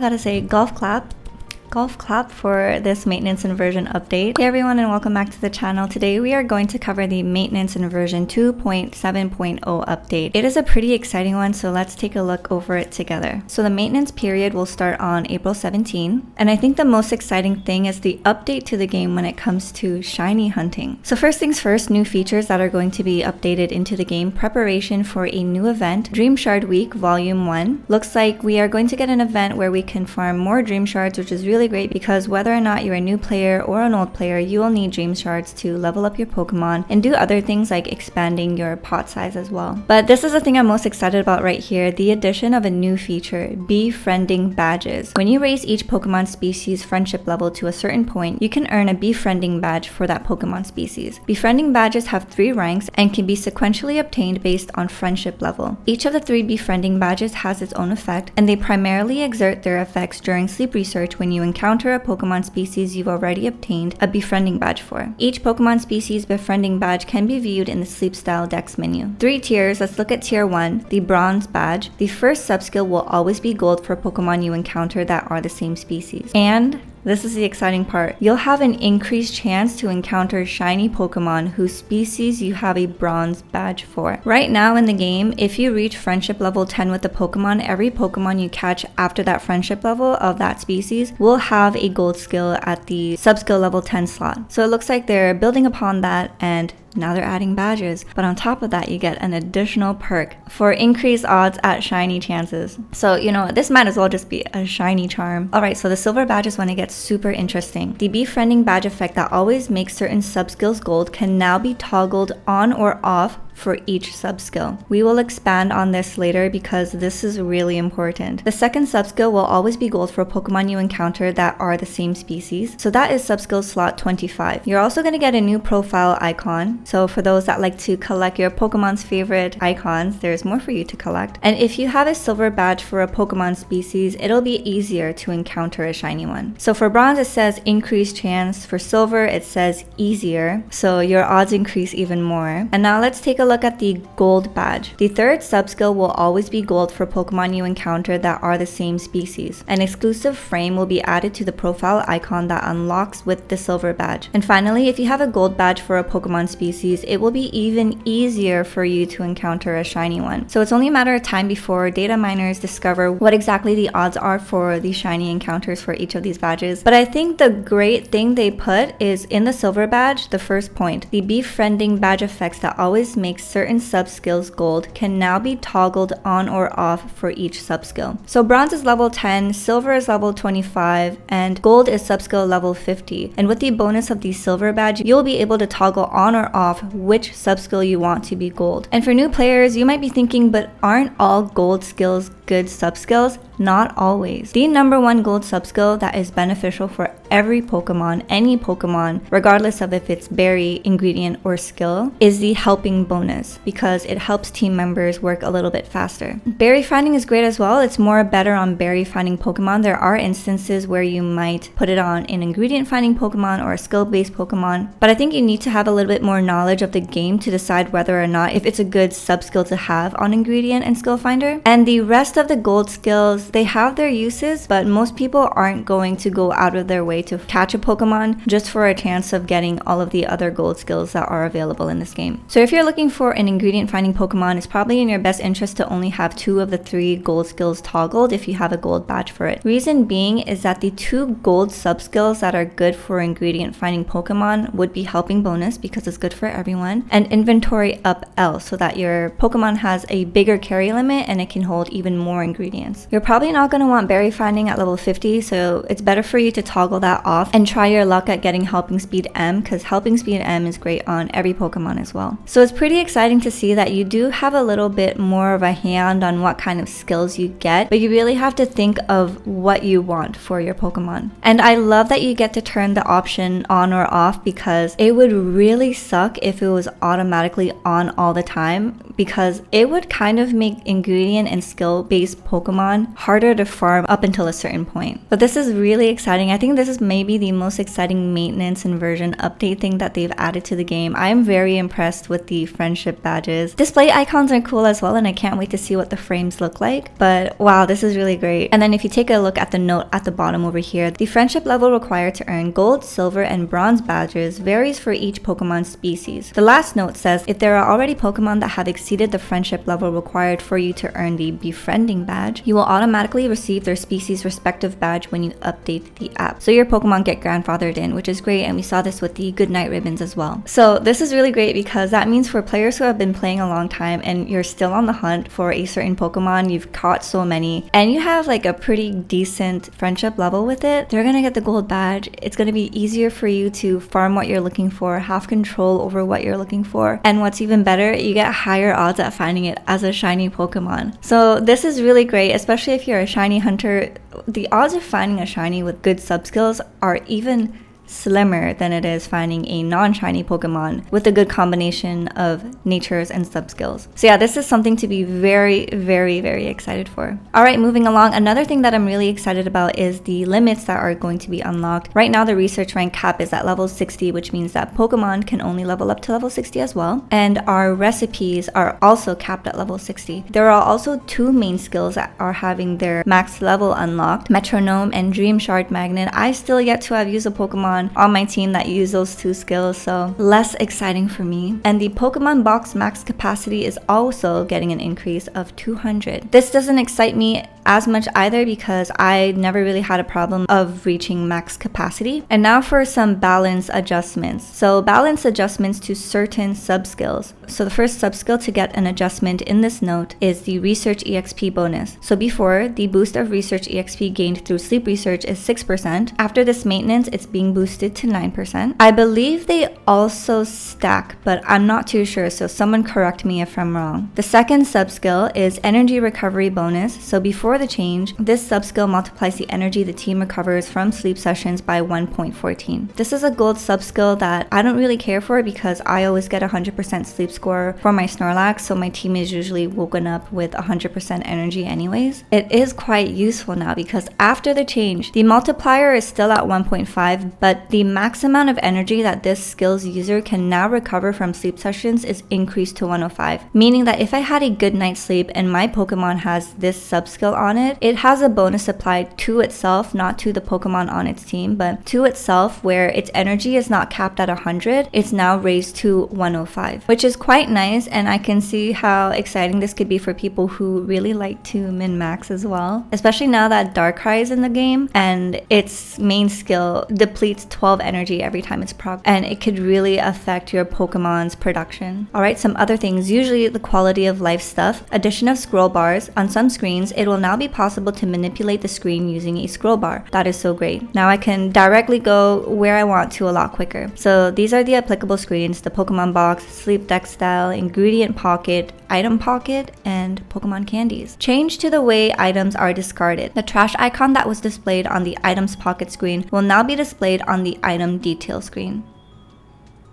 Gotta say golf clap for this maintenance and version update. Hey everyone, and welcome back to the channel. Today we are going to cover the maintenance and version 2.7.0 update. It is a pretty exciting one, so let's take a look over it together. So the maintenance period will start on April 17, and I think the most exciting thing is the update to the game when it comes to shiny hunting. So first things first, new features that are going to be updated into the game. Preparation for a new event, Dream Shard Week Volume 1. Looks like we are going to get an event where we can farm more Dream Shards, which is really great because whether or not you're a new player or an old player, you will need Dream Shards to level up your Pokemon and do other things like expanding your pot size as well. But this is the thing I'm most excited about right here, the addition of a new feature, Befriending Badges. When you raise each Pokemon species friendship level to a certain point, you can earn a Befriending Badge for that Pokemon species. Befriending Badges have 3 ranks and can be sequentially obtained based on friendship level. Each of the 3 Befriending Badges has its own effect, and they primarily exert their effects during sleep research when you encounter a Pokemon species you've already obtained a Befriending Badge for. Each Pokemon species Befriending Badge can be viewed in the Sleep Style Dex menu. 3 tiers, let's look at Tier 1, the Bronze Badge. The first subskill will always be gold for Pokemon you encounter that are the same species. And this is the exciting part. You'll have an increased chance to encounter shiny Pokemon whose species you have a bronze badge for. Right now in the game, if you reach friendship level 10 with the Pokemon, every Pokemon you catch after that friendship level of that species will have a gold skill at the subskill level 10 slot. So it looks like they're building upon that, and now they're adding badges, but on top of that you get an additional perk for increased odds at shiny chances. So you know, this might as well just be a shiny charm. Alright, so the silver badge is when it gets super interesting. The Befriending Badge effect that always makes certain subskills gold can now be toggled on or off for each subskill. We will expand on this later because this is really important. The second subskill will always be gold for Pokemon you encounter that are the same species. So that is subskill slot 25. You're also going to get a new profile icon. So for those that like to collect your Pokemon's favorite icons, there's more for you to collect. And if you have a silver badge for a Pokemon species, it'll be easier to encounter a shiny one. So for bronze, it says increased chance. For silver, it says easier. So your odds increase even more. And now let's take a look at the gold badge. The third subskill will always be gold for Pokemon you encounter that are the same species. An exclusive frame will be added to the profile icon that unlocks with the silver badge. And finally, if you have a gold badge for a Pokemon species, it will be even easier for you to encounter a shiny one. So it's only a matter of time before data miners discover what exactly the odds are for the shiny encounters for each of these badges. But I think the great thing they put is in the silver badge, the first point, the Befriending Badge effects that always make certain subskills gold can now be toggled on or off for each subskill. So bronze is level 10, silver is level 25, and gold is subskill level 50. And with the bonus of the silver badge, you'll be able to toggle on or off which subskill you want to be gold. And for new players, you might be thinking, but aren't all gold skills good subskills? Not always. The number 1 gold subskill that is beneficial for every Pokemon, any Pokemon, regardless of if it's berry, ingredient, or skill, is the helping bonus because it helps team members work a little bit faster. Berry finding is great as well. It's more better on berry finding Pokemon. There are instances where you might put it on an ingredient finding Pokemon or a skill-based Pokemon, but I think you need to have a little bit more knowledge of the game to decide whether or not if it's a good subskill to have on ingredient and skill finder. And the rest of the gold skills, they have their uses, but most people aren't going to go out of their way to catch a Pokemon just for a chance of getting all of the other gold skills that are available in this game. So if you're looking for an ingredient finding Pokemon, it's probably in your best interest to only have 2 of the 3 gold skills toggled if you have a gold badge for it. Reason being is that the 2 gold subskills that are good for ingredient finding Pokemon would be helping bonus because it's good for everyone, and inventory up L so that your Pokemon has a bigger carry limit and it can hold even more ingredients. You're probably not going to want berry finding at level 50, so it's better for you to toggle that off and try your luck at getting helping speed M, because helping speed M is great on every Pokemon as well. So it's pretty exciting to see that you do have a little bit more of a hand on what kind of skills you get, but you really have to think of what you want for your Pokemon. And I love that you get to turn the option on or off because it would really suck if it was automatically on all the time, because it would kind of make ingredient and skill based Pokemon harder to farm up until a certain point. But this is really exciting. I think this is maybe the most exciting maintenance inversion update thing that they've added to the game. I am very impressed with the friendship badges. Display icons are cool as well, and I can't wait to see what the frames look like. But wow, this is really great. And then if you take a look at the note at the bottom over here, the friendship level required to earn gold, silver, and bronze badges varies for each Pokemon species. The last note says if there are already Pokemon that have exceeded the friendship level required for you to earn the Befriending Badge, you will automatically receive their species respective badge when you update the app. So your Pokemon get grandfathered in, which is great, and we saw this with the Goodnight ribbons as well. So this is really great because that means for players who have been playing a long time and you're still on the hunt for a certain Pokemon, you've caught so many, and you have like a pretty decent friendship level with it, they're gonna get the gold badge. It's gonna be easier for you to farm what you're looking for, have control over what you're looking for, and what's even better, you get higher odds at finding it as a shiny Pokemon. So this is really great, especially if you're a shiny hunter. The odds of finding a shiny with good subskills are even slimmer than it is finding a non-shiny Pokemon with a good combination of natures and subskills. So yeah, this is something to be very, very, very excited for. Alright, moving along, another thing that I'm really excited about is the limits that are going to be unlocked. Right now the research rank cap is at level 60, which means that Pokemon can only level up to level 60 as well. And our recipes are also capped at level 60. There are also 2 main skills that are having their max level unlocked, Metronome and Dream Shard Magnet. I still yet to have used a Pokemon on my team that use those 2 skills, so less exciting for me. And the Pokemon box max capacity is also getting an increase of 200. This doesn't excite me as much either because I never really had a problem of reaching max capacity. And now for some balance adjustments. So balance adjustments to certain subskills. So the first subskill to get an adjustment in this note is the Research EXP bonus. So before, the boost of Research EXP gained through sleep research is 6%. After this maintenance, it's being boosted to 9%. I believe they also stack, but I'm not too sure, so someone correct me if I'm wrong. The second subskill is Energy Recovery bonus. So before the change, this subskill multiplies the energy the team recovers from sleep sessions by 1.14. This is a gold subskill that I don't really care for because I always get 100% sleep score for my Snorlax, so my team is usually woken up with 100% energy anyways. It is quite useful now because after the change, the multiplier is still at 1.5, but the max amount of energy that this skill's user can now recover from sleep sessions is increased to 105, meaning that if I had a good night's sleep and my Pokemon has this subskill on it, it has a bonus applied to itself, not to the Pokemon on its team, but to itself, where its energy is not capped at 100, it's now raised to 105, which is quite nice, and I can see how exciting this could be for people who really like to min-max as well, especially now that Darkrai is in the game and its main skill depletes 12 energy every time it's proc, and it could really affect your Pokemon's production. Alright, some other things, usually the quality of life stuff. Addition of scroll bars. On some screens, it will now be possible to manipulate the screen using a scroll bar. That is so great. Now I can directly go where I want to a lot quicker. So these are the applicable screens: the Pokemon box, sleep deck style, ingredient pocket, item pocket, and Pokemon candies. Change to the way items are discarded. The trash icon that was displayed on the items pocket screen will now be displayed on the item detail screen.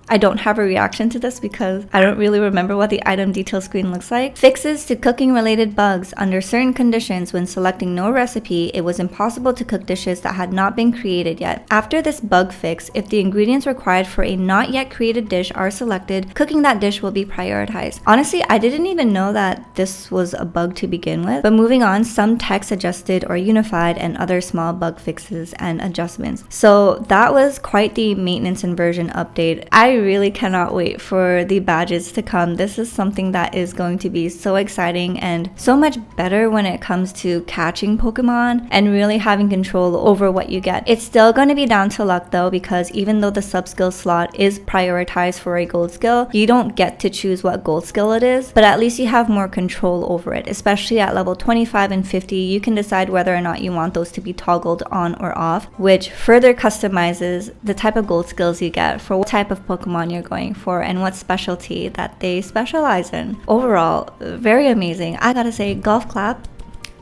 I don't have a reaction to this because I don't really remember what the item detail screen looks like. Fixes to cooking related bugs. Under certain conditions, when selecting no recipe, it was impossible to cook dishes that had not been created yet. After this bug fix, if the ingredients required for a not yet created dish are selected, cooking that dish will be prioritized. Honestly, I didn't even know that this was a bug to begin with. But moving on, some text adjusted or unified, and other small bug fixes and adjustments. So that was quite the maintenance inversion update. I really cannot wait for the badges to come. This is something that is going to be so exciting and so much better when it comes to catching Pokemon and really having control over what you get. It's still going to be down to luck though, because even though the subskill slot is prioritized for a gold skill, you don't get to choose what gold skill it is, but at least you have more control over it. Especially at level 25 and 50, you can decide whether or not you want those to be toggled on or off, which further customizes the type of gold skills you get for what type of Pokemon you're going for and what specialty that they specialize in. Overall, very amazing. I gotta say, golf clap.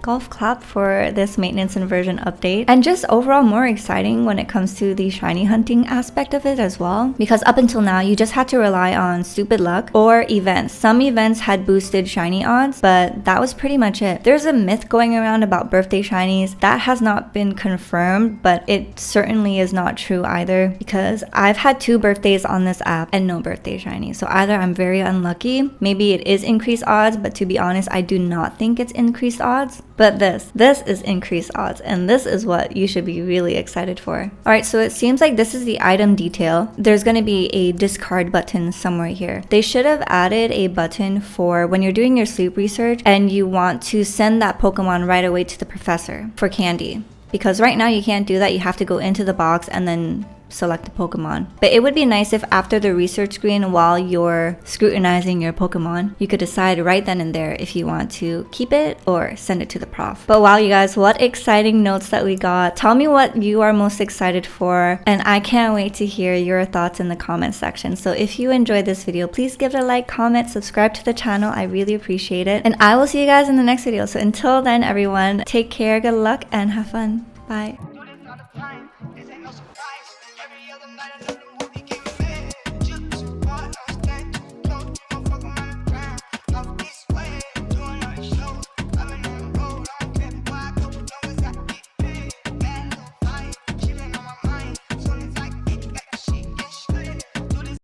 golf clap for this maintenance inversion update, and just overall more exciting when it comes to the shiny hunting aspect of it as well, because up until now you just had to rely on stupid luck or events. Some events had boosted shiny odds, but that was pretty much it. There's a myth going around about birthday shinies that has not been confirmed, but it certainly is not true either, because I've had 2 birthdays on this app and no birthday shiny. So either I'm very unlucky, maybe it is increased odds, but to be honest, I do not think it's increased odds. But this is increased odds, and this is what you should be really excited for. Alright, so it seems like this is the item detail. There's going to be a discard button somewhere here. They should have added a button for when you're doing your sleep research and you want to send that Pokemon right away to the professor for candy. Because right now you can't do that, you have to go into the box and then select a Pokemon. But it would be nice if after the research screen, while you're scrutinizing your Pokemon, you could decide right then and there if you want to keep it or send it to the prof. But wow, you guys, what exciting notes that we got. Tell me what you are most excited for, and I can't wait to hear your thoughts in the comment section. So if you enjoyed this video, please give it a like, comment, subscribe to the channel. I really appreciate it. And I will see you guys in the next video. So until then, everyone, take care, good luck, and have fun. Bye.